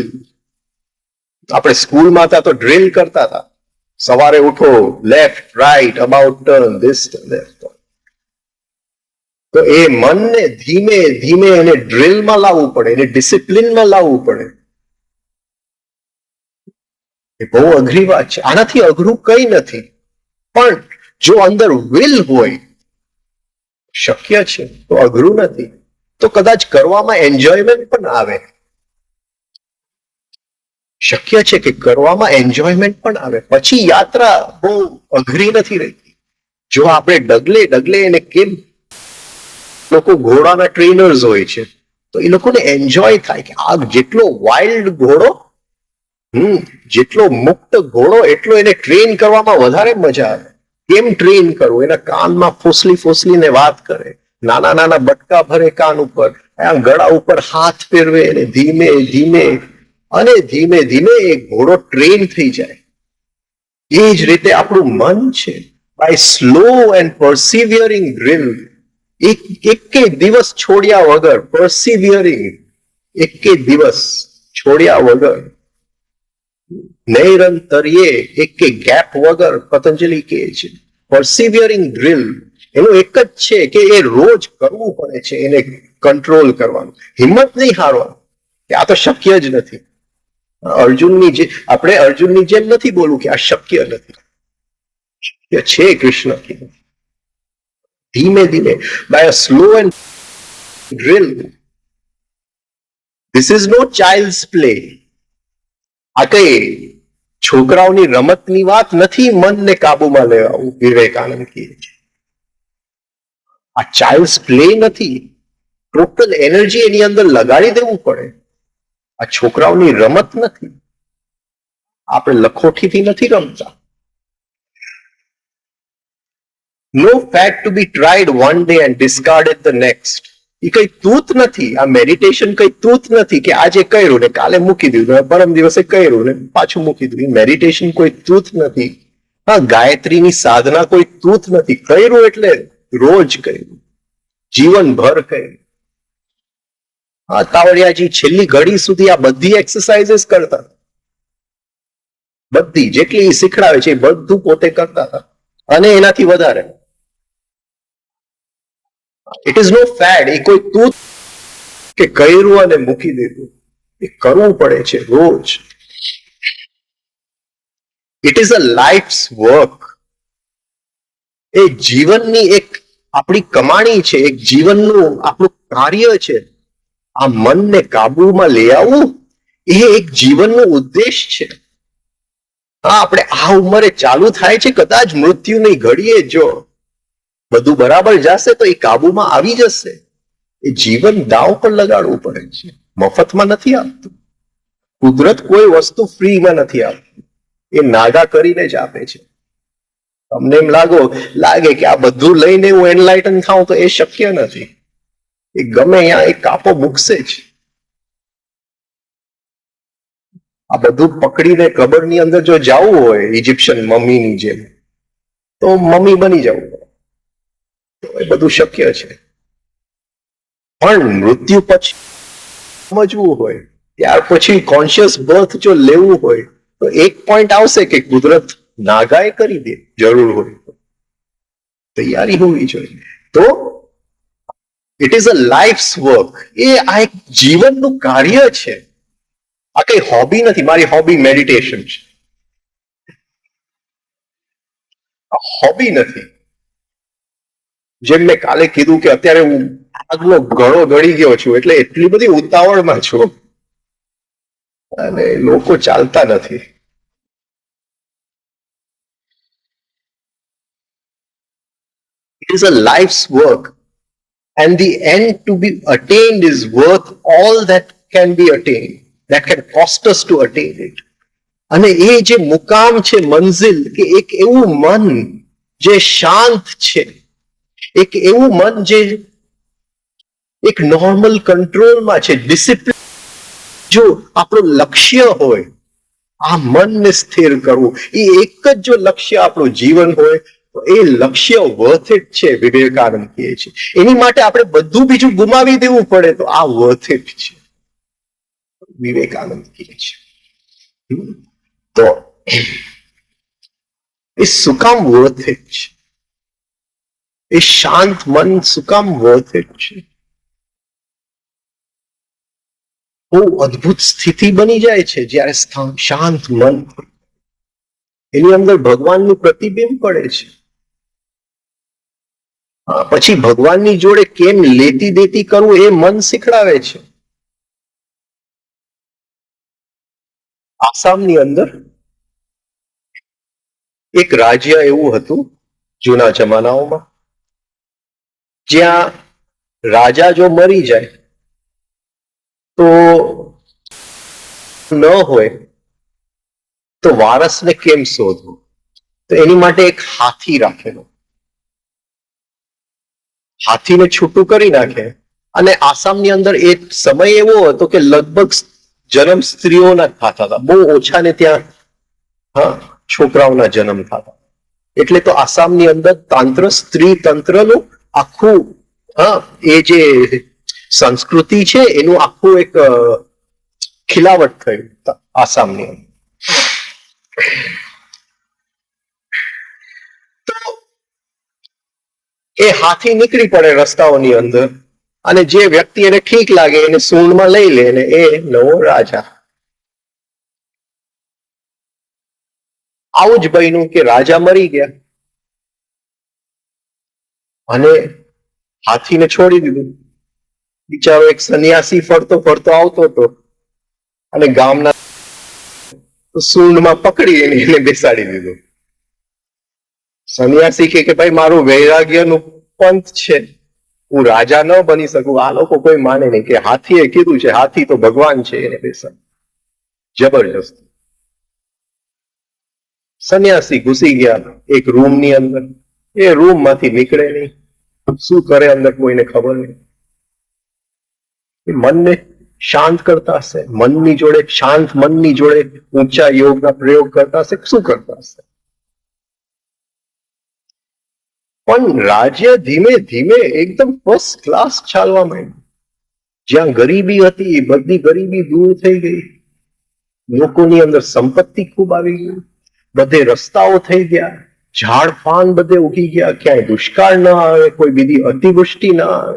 આપણે સ્કૂલમાં હતા તો ડ્રિલ કરતા હતા. સવારે ઉઠો, left, right, about turn, this, left. તો એ મનને ધીમે ધીમે એને ડ્રિલમાં લાવવું પડે, એને ડિસિપ્લિનમાં લાવવું પડે. એ બહુ અઘરી વાત છે. આનાથી અઘરું કઈ નથી. પણ જો અંદર વિલ હોય, શક્ય છે, તો અઘરું નથી. તો કદાચ કરવામાં એન્જોયમેન્ટ પણ આવે. શક્ય છે કે કરવામાં એન્જોયમેન્ટ પણ આવે. પછી યાત્રા બહુ અઘરી નથી રહેતી. જો આપણે ડગલે ડગલે એને કેમ, લોકો ઘોડાના ટ્રેનર્સ હોય છે તો એ લોકોને એન્જોય થાય કે આ જેટલો વાઇલ્ડ ઘોડો, જેટલો મુક્ત ઘોડો, એટલો એને ટ્રેન કરવામાં વધારે મજા આવે. કેમ ટ્રેન કરવું? એના કાનમાં ફોસલીને વાત કરે, નાના નાના બટકા ભરે કાન ઉપર, ગળા ઉપર હાથ ફેરવે, અને ધીમે ધીમે અને ધીમે ધીમે એ ઘોડો ટ્રેન થઈ જાય. એ જ રીતે આપણું મન છે. by slow and persevering drill, એક દિવસ છોડ્યા વગર, persevering, એક દિવસ છોડ્યા વગર, નૈરંતર્યે એક ગેપ વગર, પતંજલિ કહે છે. persevering drill એનું એક જ છે કે એ રોજ કરવું પડે છે, એને કંટ્રોલ કરવાનું. હિંમત નહીં હારવાનું કે આ તો શક્ય જ નથી. અર્જુનની જેમ નથી બોલવું કે આ શક્ય નથી. શક્ય છે કૃષ્ણ કીધું. ધીમે ધીમે, by a slow and drill. This is no child's play. આ કઈ છોકરાઓની રમતની વાત નથી. મનને કાબુમાં લેવાનું, વિવેકાનંદ કહે છે. આ ચાઇલ્ડ્સ પ્લે નથી. ટોટલ એનર્જી એની અંદર લગાડી દેવું પડે. આ છોકરાઓની રમત નથી. આપણે લખોટીથી નથી રમતા. No fact to be tried one day and discarded the next. એ કઈ તૂત નથી. આ મેડિટેશન કઈ તૂત નથી કે આજે કર્યું ને કાલે મૂકી દીધું, પરમ દિવસે કર્યું ને પાછું મૂકી દીધું. મેડિટેશન કોઈ તૂત નથી. હા, ગાયત્રીની સાધના કોઈ તૂત નથી. કર્યું એટલે રોજ કર્યું, જીવનભર કર્યું. હા, કાવડિયાજી છેલ્લી ઘડી સુધી આ બધી એક્સરસાઇઝીસ કરતા. બધી જેટલી શીખડાવે છે એ બધું પોતે કરતા હતા, અને એનાથી વધારે. It is no fad. એ કોઈ તૂત કે કર્યું અને મૂકી દીધું. એ કરવું પડે છે રોજ. It is a life's work. એ જીવનની એક આપણી કમાણી છે, એક જીવનનું આપણું કાર્ય છે. આ મનને કાબુમાં લઈ આવવું એ એક જીવનનો ઉદ્દેશ છે. હા, આપણે આ ઉંમરે ચાલુ થાય છે, કદાચ મૃત્યુની ઘડીએ જો બધું બરાબર જશે તો એ કાબુમાં આવી જશે. એ જીવન દાવ પર લગાડવું પડે છે. મફતમાં નથી આપતું. કુદરત કોઈ વસ્તુ ફ્રીમાં નથી આપતું. એ નાગા કરીને જ આપે છે. તમને એમ લાગે કે આ બધું લઈને હું એનલાઇટન થાઉં, તો એ શક્ય નથી. એ ગમે અહીંયા એક કાપો મૂકશે જ. આ બધું પકડીને કબરની અંદર જો જવું હોય ઇજિપ્શિયન મમ્મીની જેમ, તો મમ્મી બની જવું પડે. તો એ બધું શક્ય છે. પણ મૃત્યુ પછી સમજવું હોય, ત્યાર પછી કોન્શિયસ બર્થ જો લેવું હોય, તો એક પોઈન્ટ આવશે કે કુદરત નાગાએ કરી દે. જરૂર હોય તો તૈયારી હોવી જોઈએ. તો it is a life's work. એ આ એક જીવનનું કાર્ય છે. આ કઈ હોબી નથી. મારી હોબી મેડિટેશન છે, હોબી નથી. જેમ મેં કાલે કીધું કે અત્યારે હું આગનો ઘણો ગળી ગયો છું, એટલે એટલી બધી ઉતાવળમાં છું અને લોકો ચાલતા નથી. It is a life's work, and the end to be attained is worth all that can be attained, that can cost us to attain it. અને એ જે મુકામ છે, મંઝિલ, કે એક એવું મન જે શાંત છે, એક એવું મન જે એક નોર્મલ કંટ્રોલમાં છે, ડિસિપ્લિન. જો આપણું લક્ષ્ય હોય આ મનને સ્થિર કરવું, એ એક જ જો લક્ષ્ય આપણું જીવન હોય, તો એ લક્ષ્ય વર્થ ઇટ છે. વિવેકાનંદ કહે છે એની માટે આપણે બધું બીજું ગુમાવી દેવું પડે તો આ વર્થ ઇટ છે. વિવેકાનંદ કહે છે. તો એ શું કામ વર્થ ઇટ છે? એ શાંત મન શું કામ વર્થ ઇટ છે? બહુ અદ્ભુત સ્થિતિ બની જાય છે જ્યારે શાંત મન, એની અંદર ભગવાનનું પ્રતિબિંબ પડે છે. પછી ભગવાનની જોડે કેમ લેતી દેતી કરવું એ મન શીખડાવે છે. આસામની અંદર એક રાજ્ય એવું હતું જૂના જમાનાઓમાં, જ્યાં રાજા જો મરી જાય તો ન હોય તો વારસને કેમ શોધવું? તો એની માટે એક હાથી રાખેલો. હાથીને છૂટું કરી નાખે. અને આસામની અંદર એક સમય એવો હતો કે લગભગ જન્મ સ્ત્રીઓના થતા હતા, બહુ ઓછા ને ત્યાં છોકરાઓના જન્મ થતા. એટલે તો આસામની અંદર તાંત્ર સ્ત્રી તંત્રનું આખું એ જે સંસ્કૃતિ છે એનું આખું એક ખિલાવટ થયું આસામની અંદર. તો એ હાથી નીકળી પડે રસ્તાઓની અંદર અને જે વ્યક્તિ એને ઠીક લાગે એને સૂંઢમાં લઈ લે ને એ નવો રાજા. આવું જ બન્યું કે રાજા મરી ગયા અને હાથીને છોડી દીધું. બિચારો એક સંન્યાસી ફરતો ફરતો આવતો હતો અને ગામના સૂંઢમાં પકડી એને બેસાડી દીધો. સંન્યાસી કે ભાઈ મારું વૈરાગ્યનું પંથ છે, હું રાજા ન બની શકું. આ લોકો કોઈ માને નહીં કે હાથીએ કીધું છે, હાથી તો ભગવાન છે, એને બેસાડ. જબરજસ્ત. સંન્યાસી ઘૂસી ગયા એક રૂમની અંદર. એ રૂમ માંથી નીકળે નહીં. શું કરે અંદર કોઈને ખબર નહીં. મનને શાંત કરતા હશે, મનની જોડે શાંત મનની જોડે ઊંચા યોગના પ્રયોગ કરતા હશે, શું કરતા હશે? પણ રાજ્ય ધીમે ધીમે એકદમ ફર્સ્ટ ક્લાસ ચાલવા માંડ્યું. જ્યાં ગરીબી હતી એ બધી ગરીબી દૂર થઈ ગઈ. લોકોની અંદર સંપત્તિ ખૂબ આવી ગઈ. બધે રસ્તાઓ થઈ ગયા, ઝાડ પાન બધે ઉગી ગયા, ક્યાંય દુષ્કાળ ન આવે, કોઈ બીજી અતિવૃષ્ટિ ન આવે.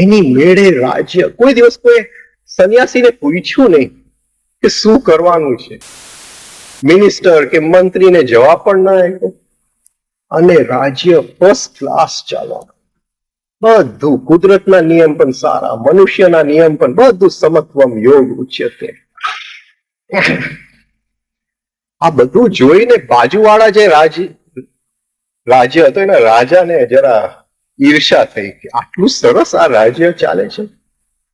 એની મેળે રાજ્ય. કોઈ દિવસ કોઈ સંન્યાસીને પૂછ્યું નહીં કે શું કરવાનું છે. મિનિસ્ટર કે મંત્રીને જવાબ પણ ના આપ્યો અને રાજ્ય ફર્સ્ટ ક્લાસ ચાલવા. બધું કુદરતના નિયમ પણ સારા, મનુષ્યના નિયમ પણ બધું સમત્વમ યોગ ઉચ્યતે. આ બધું જોઈને બાજુવાળા જે રાજ્ય હતો એના રાજાને જરા ઈર્ષા થઈ કે આટલું સરસ આ રાજ્ય ચાલે છે.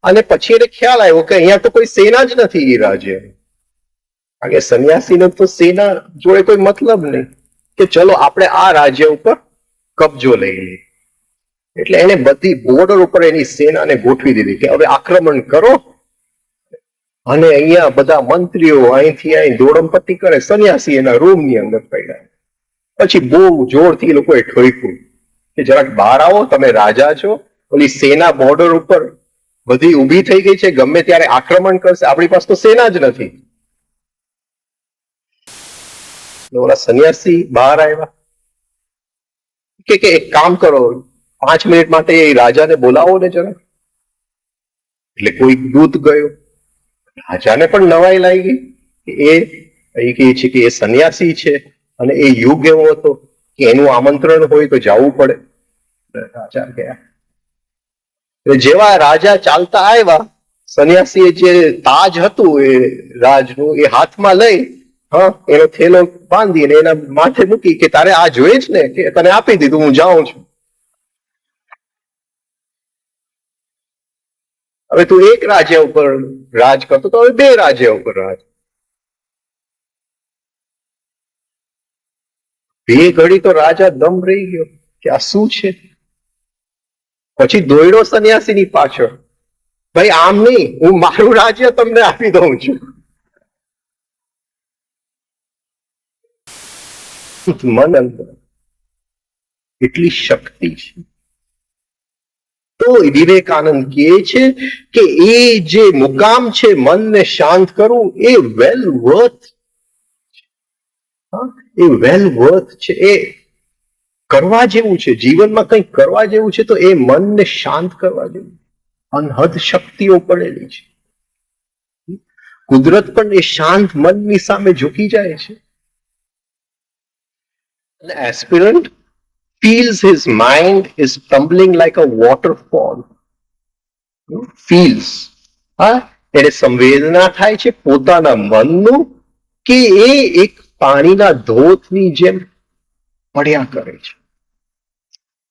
અને પછી એને ખ્યાલ આવ્યો કે અહીંયા તો કોઈ સેના જ નથી એ રાજ્ય. કારણ કે સંન્યાસીને તો સેના જોડે કોઈ મતલબ નહીં કે ચલો આપણે આ રાજ્ય ઉપર કબજો લઈ લઈએ. એટલે એને બધી બોર્ડર ઉપર એની સેનાને ગોઠવી દીધી કે હવે આક્રમણ કરો. અને અહીંયા બધા મંત્રીઓ અહીંથી અહીં દોડમપટ્ટી કરે. સંન્યાસી એના રૂમની અંદર પડ્યા. પછી બહુ જોરથી એ લોકોએ ઠોક્યું કે જરાક બહાર આવો, તમે રાજા છો, ઓલી સેના બોર્ડર ઉપર બધી ઊભી થઈ ગઈ છે, ગમે ત્યારે આક્રમણ કરશે, આપણી પાસે તો સેના જ નથી. ઓલા સંન્યાસી બહાર આવ્યા કે એક કામ કરો, 5 મિનિટ માટે એ રાજાને બોલાવો ને જરા. એટલે કોઈ દૂત ગયો. રાજાને પણ નવાઈ લાગી કે એ કહે છે કે એ સંન્યાસી છે અને એ યુગ એવો હતો કે એનું આમંત્રણ હોય તો જવું પડે. રાજા ગયા. જેવા રાજા ચાલતા આવ્યા, સંન્યાસીએ જે તાજ હતું એ રાજનું એ હાથમાં લઈ એનો થેલો બાંધીને એના માથે મૂકી કે તારે આ જોઈએ જ ને, કે તને આપી દીધું, હું જાઉં છું. હવે તું એક રાજ્ય ઉપર રાજ કરતો તો હવે 2 રાજ્ય ઉપર રાજ. 2 ઘડી તો રાજા દમ રહી ગયો કે આ શું છે. પછી દોયડો સંન્યાસીની પાછળ, ભાઈ આમ નહીં, હું મારું રાજ્ય તમને આપી દઉં છું. મન અંદર એટલી શક્તિ છે. તો વિવેકાનંદ કહે છે કે એ જે મુકામ છે મનને શાંત કરવું, એ વેલ વર્થ, એ વેલ વર્થ છે. એ કરવા જેવું છે. જીવનમાં કંઈક કરવા જેવું છે તો એ મનને શાંત કરવા જેવું. અનહદ શક્તિઓ પડેલી છે. કુદરત પણ એ શાંત મનની સામે ઝૂકી જાય છે. An aspirant feels his mind is tumbling like a waterfall. Feels. એને સંવેદના થાય છે પોતાના મનનું કે એ એક પાણીના ધોધની જેમ પડ્યા કરે છે.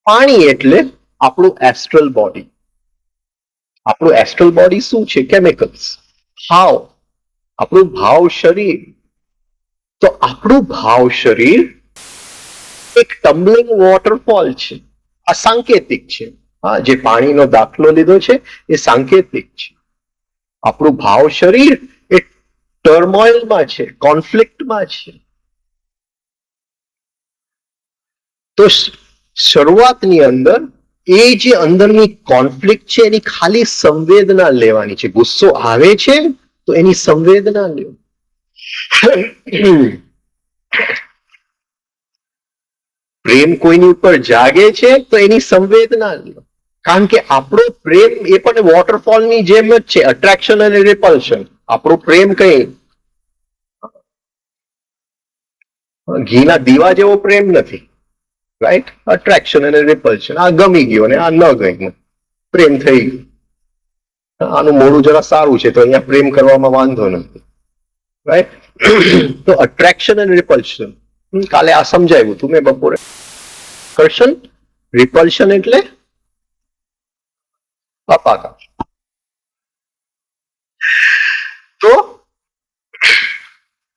પાણી એટલે આપણું એસ્ટ્રલ બોડી. આપણું એસ્ટ્રલ બોડી શું છે? કેમિકલ્સ. ભાવ. આપણું ભાવ શરીર. તો આપણું ભાવ શરીર એક ટમ્બલિંગ વોટરફોલ છે. આ સાંકેતિક છે. જે પાણીનો દાખલો લીધો છે એ સાંકેતિક છે. આપણું ભાવ શરીર એ ટર્મોઇલમાં છે, કોન્ફ્લિક્ટમાં છે. તો શરૂઆતની અંદર એ જે અંદરની કોન્ફ્લિક્ટ છે એની ખાલી સંવેદના લેવાની છે. ગુસ્સો આવે છે તો એની સંવેદના લ્યો. પ્રેમ કોઈની ઉપર જાગે છે તો એની સંવેદના લ્યો. કારણ કે આપણો પ્રેમ એ પણ વોટરફોલની જેમ જ છે, અટ્રેક્શન અને રિપલ્શન. આપણો પ્રેમ કઈ ઘીના દીવા જેવો પ્રેમ નથી, રાઈટ? અટ્રેક્શન અને રિપલ્શન. આ ગમી ગયો ને આ ન ગમ્યું, પ્રેમ થઈ ગયો. આનું મોડું જરા સારું છે તો અહીંયા પ્રેમ કરવામાં વાંધો નથી, રાઈટ? તો અટ્રેક્શન અને રિપલ્શન કાલે આ સમજાવ્યું તું મેં બપોરે. કર્ષણ, રિપલ્શન એટલે અપાકર્ષણ. તો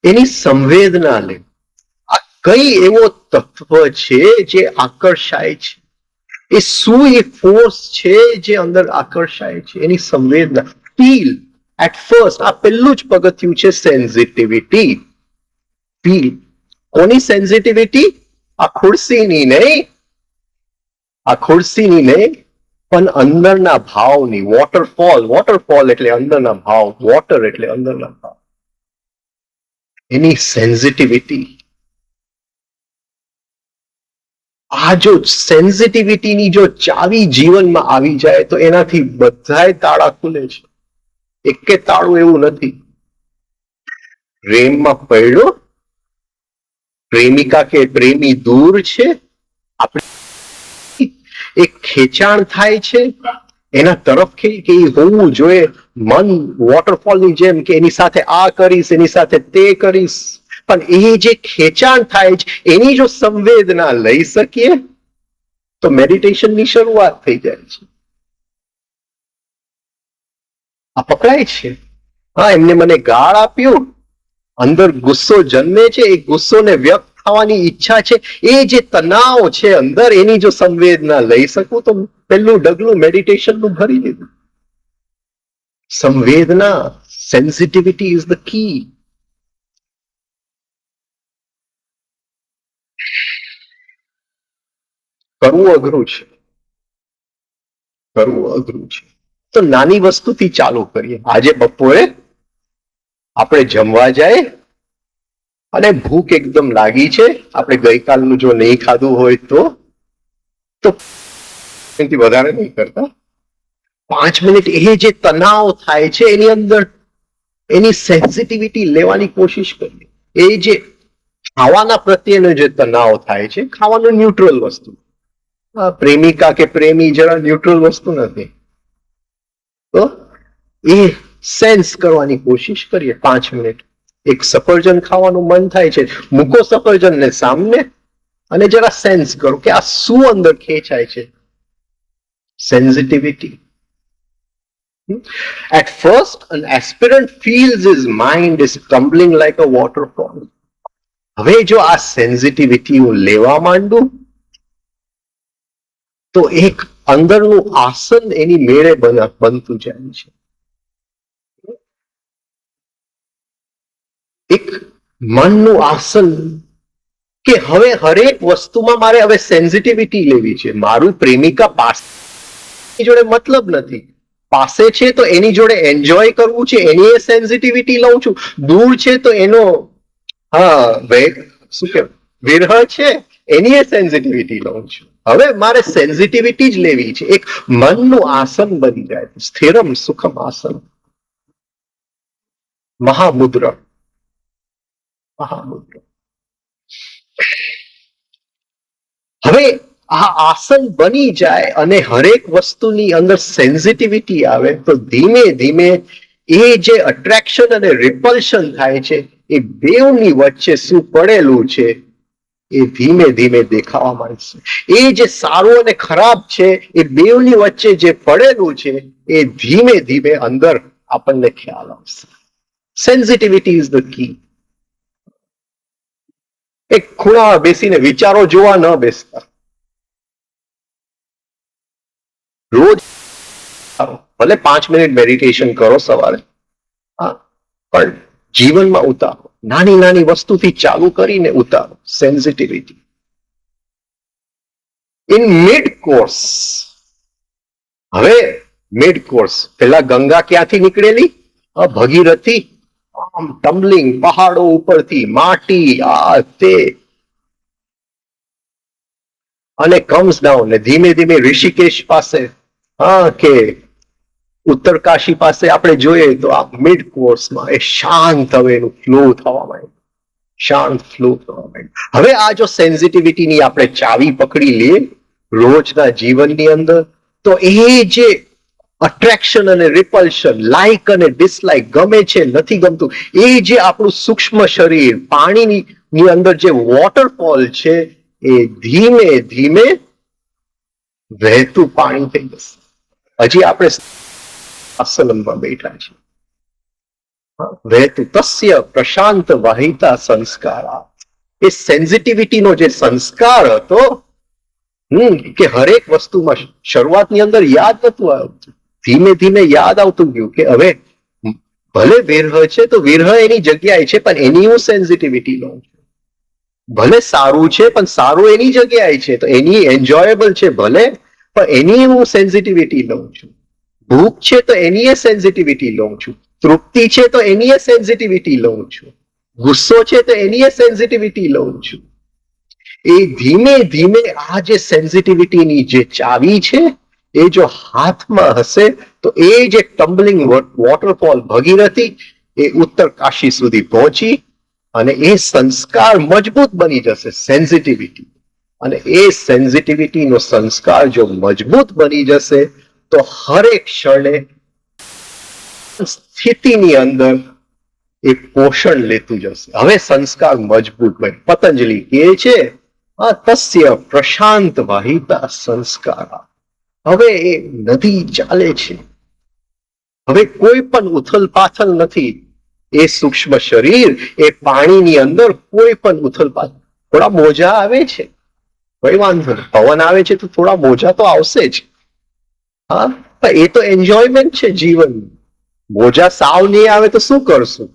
એની સંવેદના લે. આ કઈ એવો તત્વ છે જે આકર્ષાય છે? એ શું એ ફોર્સ છે જે અંદર આકર્ષાય છે? એની સંવેદના. Feel at first. આ પહેલું જ પગથિયું છે સેન્સિટિવિટી. ફીલ. કોની સેન્સિટિવિટી? આ ખુરશીની નહીં, આ ખુરશીની નહીં, પણ અંદરના ભાવની. વોટરફોલ, વોટરફોલ એટલે અંદરના ભાવ, વોટર એટલે અંદરના ભાવ. એની સેન્સિટિવિટી. આ જો સેન્સિટિવિટીની જો ચાવી જીવનમાં આવી જાય તો એનાથી બધાય તાળા ખુલે છે. એકે તાળું એવું નથી. પ્રેમમાં પડ્યો, પ્રેમિકા કે પ્રેમી દૂર છે, આપણે એક ખેંચાણ થાય છે એના તરફ કે એ હોવું જોઈએ. મન વોટરફોલની જેમ કે એની સાથે આ કરીશ, એની સાથે તે કરીશ, પણ એ જે ખેંચાણ થાય છે એની જો સંવેદના લઈ શકીએ તો મેડિટેશનની શરૂઆત થઈ જાય છે. આ પકડાય છે. હા, એમને મને ગાળ આપ્યું, અંદર ગુસ્સો જન્મે છે, એ ગુસ્સોને વ્યક્ત થવાની ઈચ્છા છે, એ જે તણાવ છે અંદર એની જો સંવેદના લઈ શકું તો પહેલું ડગલું મેડિટેશનનું ભરી દીધું. સંવેદના, સેન્સિટિવિટી ઇઝ ધ કી. કરવું અઘરું છે, કરવું અઘરું છે. તો નાની વસ્તુથી ચાલુ કરીએ. આજે બપોરે આપણે જમવા જાય અને ભૂખ એકદમ લાગી છે, આપણે ગઈકાલનું જો નહીં ખાધું હોય તો એનાથી વધારે નહીં કરતા. 5 મિનિટ એ જે તણાવ થાય છે એની અંદર એની સેન્સિટિવિટી લેવાની કોશિશ કરીએ. એ જે ખાવાના પ્રત્યેનો જે તણાવ થાય છે, ખાવાનું ન્યુટ્રલ વસ્તુ, પ્રેમિકા કે પ્રેમી જરા ન્યુટ્રલ વસ્તુ નથી. તો એ સેન્સ કરવાની કોશિશ કરીએ 5 મિનિટ. એક સફરજન ખાવાનું મન થાય છે, મૂકો સફરજનને સામને અને જરા સેન્સ કરો કે આ શું અંદર ખેંચાય છે. Sensitivity. At first, an aspirant feels his mind is tumbling like a waterfall. હવે જો આ સેન્સિટિવિટી હું લેવા માંડું તો એક અંદરનું આસન એની મેળે બનતું જાય છે. એક મનનું આસન કે હવે હરેક વસ્તુમાં મારે હવે સેન્સિટિવિટી લેવી છે. મારું પ્રેમિકા પાસે જોડે મતલબ નથી, પાસે છે તો એની જોડે એન્જોય કરવું છે, એની એ સેન્સિટિવિટી લઉં છું. દૂર છે તો એનો શું કે વિરહ છે, એની એ સેન્સિટિવિટી લઉં છું. હવે મારે સેન્સિટિવિટી જ લેવી છે. એક મનનું આસન બની જાય. સ્થિરમ સુખમ આસન. મહામુદ્રા. મહામુદ્રા. હવે આ આસન બની જાય અને હરેક વસ્તુની અંદર સેન્સિટિવિટી આવે તો ધીમે ધીમે એ જે અટ્રેક્શન અને રિપલ્શન થાય છે એ બેવની વચ્ચે શું પડેલું છે એ ધીમે ધીમે દેખાવા માંડશે. એ જે સારું અને ખરાબ છે એ બેવની વચ્ચે જે પડેલું છે એ ધીમે ધીમે અંદર આપણને ખ્યાલ આવશે. Sensitivity is the key. એક ખૂણામાં બેસીને વિચારો જોવા ન બેસતા. રોજ ભલે 5 મિનિટ મેડિટેશન કરો સવારે, હા, પણ જીવનમાં ઉતારો. નાની નાની વસ્તુથી ચાલુ કરીને ઉતારો સેન્સિટિવિટી. ઇન મિડ કોર્સ, હવે મિડ કોર્સ પેલા ગંગા ક્યાંથી નીકળેલી? ભગીરથી, આમ ટમ્બલિંગ પહાડો ઉપરથી માટી આ તે, અને કમ્સ ડાઉન ને ધીમે ધીમે ઋષિકેશ પાસે, કે ઉત્તરકાશી પાસે આપણે જોઈએ તો આ મિડ કોર્સમાં એ શાંત હવે એનું ફ્લો થવા માંડ્યું, શાંત ફ્લો થવા માંડ્યું. હવે આ જો સેન્સિટિવિટીની આપણે ચાવી પકડી લઈએ રોજના જીવનની અંદર, તો એ જે અટ્રેક્શન અને રિપલ્શન, લાઇક અને ડિસલાઇક, ગમે છે નથી ગમતું, એ જે આપણું સૂક્ષ્મ શરીર પાણીની અંદર જે વોટરફોલ છે એ ધીમે ધીમે વહેતું પાણી થઈ જશે. હજી આપણે આસનમાં બેઠા છીએ, વહેતું તસ્ય પ્રશાંત વાહિતા સંસ્કારા. એ સેન્સિટિવિટીનો જે સંસ્કાર હતો કે હરેક વસ્તુમાં શરૂઆતની અંદર યાદ નતું આવતું, ધીમે ધીમે યાદ આવતું ગયું કે હવે ભલે વિરહ છે તો વિરહ એની જગ્યાએ છે પણ એની હું સેન્સિટિવિટી લઉં છું. ભલે સારું છે પણ સારું એની જગ્યાએ છે તો એની એન્જોયેબલ છે ભલે, પણ એની હું સેન્સિટિવિટી લઉં છું. ભૂખ છે તો એની સેન્સિટિવિટી લઉં છું, તૃપ્તિ છે તો એની સેન્સિટિવિટી લઉં છું, ગુસ્સો છે તો એની સેન્સિટિવિટી લઉં છું. એ ધીમે ધીમે આ જે સેન્સિટિવિટીની જે ચાવી છે એ જો હાથમાં હશે તો એ જે ટમ્બલિંગ વોટરફોલ ભગીરથી એ ઉત્તર કાશી સુધી પહોંચી અને એ સંસ્કાર મજબૂત બની જશે, સેન્સિટિવિટી. અને એ સેન્સિટિવિટીનો સંસ્કાર જો મજબૂત બની જશે તો હરેક ક્ષણે સ્થિતિની અંદર એ પોષણ લેતું જશે. હવે સંસ્કાર મજબૂત બને. પતંજલિ કહે છે તસ્ય પ્રશાંત વાહિતા સંસ્કારા. હવે એ નદી ચાલે છે, હવે કોઈ પણ ઉથલ પાથલ નથી. એ સૂક્ષ્મ શરીર એ પાણીની અંદર કોઈ પણ ઉથલ પાથલ, થોડા મોજા આવે છે કોઈ વાંધો નહીં, પવન આવે છે તો થોડા મોજા તો આવશે જ. હા, એ તો એન્જોયમેન્ટ છે જીવન. મોજા સાવ નહીં આવે તો શું કરશું?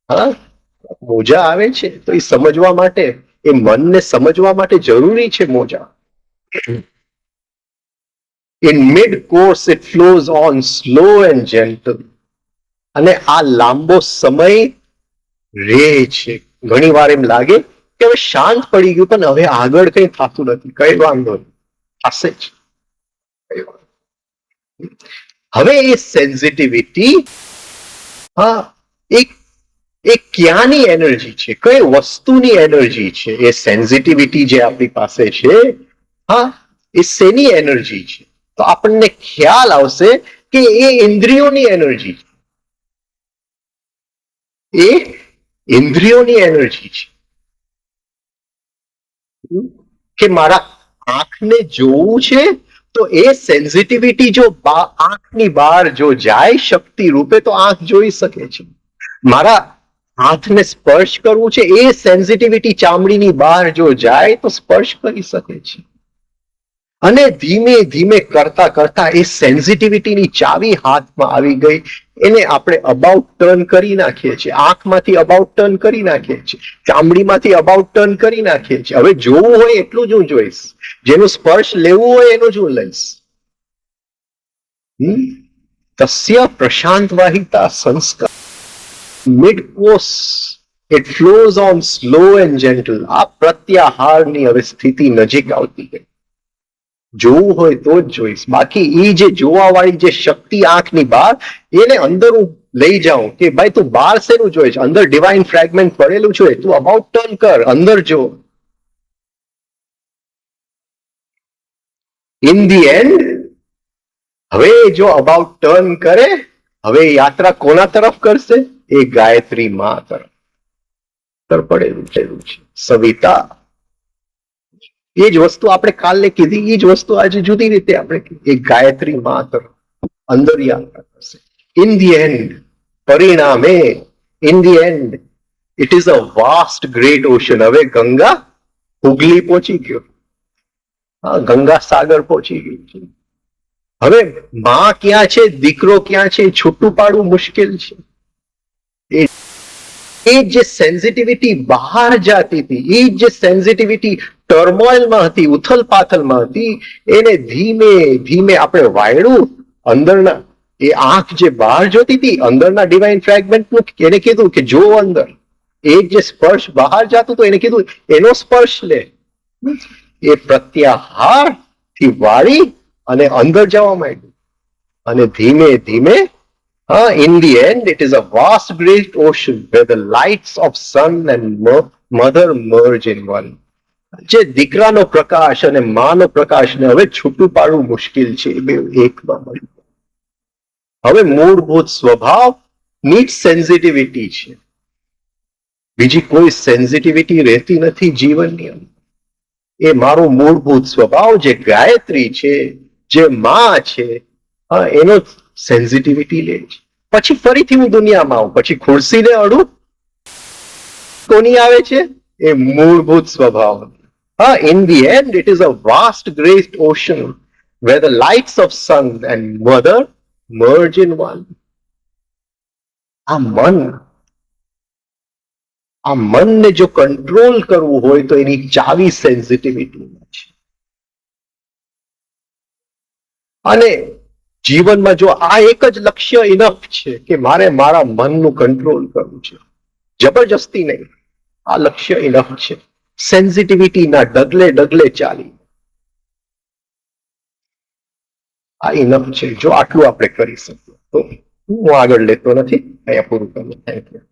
હા, મોજા આવે છે તો એ સમજવા માટે, એ મનને સમજવા માટે જરૂરી છે મોજા. In mid course it flows on slow and gentle. અને આ લાંબો સમય રહે છે. ઘણી વાર એમ લાગે કે હવે શાંત પડી ગયું પણ હવે આગળ કઈ થતું નથી, કઈ વાંધો નહીં, થશે જ. હવે એ સેન્સિટિવિટી એ ક્યાંની એનર્જી છે, કઈ વસ્તુની એનર્જી છે? એ સેન્સિટિવિટી જે આપણી પાસે છે, એ શેની એનર્જી છે? તો આપણને ખ્યાલ આવશે કે એ ઇન્દ્રિયોની એનર્જી છે, એ ઇન્દ્રિયોની એનર્જી છે. કે મારા આંખને જોવું છે તો એ સેન્સિટિવિટી જો આંખની બહાર જો જાય શક્તિ રૂપે તો આંખ જોઈ શકે છે. મારા હાથને સ્પર્શ કરવું છે, એ સેન્સિટિવિટી ચામડીની બહાર જો જાય તો સ્પર્શ કરી શકે છે. અને ધીમે ધીમે કરતા કરતા એ સેન્સિટિવિટીની ચાવી હાથમાં આવી ગઈ. એને આપણે અબાઉટ ટર્ન કરી નાખીએ છીએ, આંખમાંથી અબાઉટ ટર્ન કરી નાખીએ છીએ, ચામડીમાંથી અબાઉટ ટર્ન કરી નાખીએ છીએ. હવે જોવું હોય એટલું જ હું જોઈશ, જેનું સ્પર્શ લેવું હોય એનું જ હું લઈશ. તસ્ય પ્રશાંત વાહિતા સંસ્કાર mid course it flows on slow and gentle. આ પ્રત્યાહારની હવે સ્થિતિ નજીક આવતી ગઈ. જોવું હોય તો જ જોઈશ, બાકી એ જે જોવા વાળી જે શક્તિ આંખની બહાર, એને અંદર હું લઈ જાઉં કે ભાઈ તું બહાર શેનું જોઈ છે, અંદર ડિવાઇન ફ્રેગમેન્ટ પડેલું છે, તું અબાઉટ ટર્ન કર, અંદર જો. ઇન ધી એન્ડ હવે જો અબાઉટ ટર્ન કરે, હવે યાત્રા કોના તરફ કરશે? એ ગાયત્રી માં તરફ પડેલું છે. સવિતા એ જ વસ્તુ આપણે કાલે કીધી, એ જ વસ્તુ આજે જુદી રીતે આપણે કીધી. એ ગાયત્રી માં તરફ અંદર યાત્રા કરશે. ઇન ધી એન્ડ, પરિણામે, in the end it is a vast great ocean. હવે ગંગા હુગલી પહોંચી ગયો, ગંગા સાગર પહોંચી ગયું છે. હવે માં ક્યાં છે, દીકરો ક્યાં છે, છૂટું પાડવું મુશ્કેલ છે. એ જે સેન્સિટિવિટી બહાર જાતી હતી, એ જે સેન્સિટિવિટી ટર્મોઇલમાં હતી, ઉથલ પાથલમાં હતી, એને ધીમે ધીમે આપણે વાયડું અંદરના, એ આંખ જે બહાર જોતી હતી અંદરના ડિવાઇન ફ્રેગમેન્ટનું, એને કીધું કે જો અંદર એ જે સ્પર્શ બહાર જતું હતું એને કીધું એનો સ્પર્શ લે. એ પ્રત્યાહાર થી વાળી અને અંદર જવા માંડ્યું અને ધીમે ધીમે in the end it is a vast great ocean where the lights of sun and mother merge in one. જે દીકરાનો પ્રકાશ અને માનો પ્રકાશને હવે છૂટું પાડવું મુશ્કેલ છે, એ બે એકમાં મળ્યું. હવે મૂળભૂત સ્વભાવ ની સેન્સિટિવિટી છે, બીજી કોઈ સેન્સિટિવિટી રહેતી નથી જીવનની અંદર. એ મારો મૂળભૂત સ્વભાવ જે ગાયત્રી છે, જે માં છે, એનો સેન્સિટિવિટી લે છે. પછી ફરીથી હું દુનિયામાં આવું, પછી ખુરશીને અડું, કોની આવે છે? એ મૂળભૂત સ્વભાવ. In the end it is a vast great ocean where the lights of sun and mother merge in one. આ મનને જો કંટ્રોલ કરવું હોય તો એની ચાવી સેન્સિટિવિટીમાં છે. અને જીવનમાં જો આ એક જ લક્ષ્ય ઇનફ છે કે મારે મારા મનનું કંટ્રોલ કરવું છે, જબરજસ્તી નહીં, આ લક્ષ્ય ઇનફ છે. સેન્સિટિવિટીના ડગલે ડગલે ચાલી, આ ઇનફ છે. જો આટલું આપણે કરી શકીએ તો હું આગળ લેતો નથી, અહીંયા પૂરું કરું. Thank you.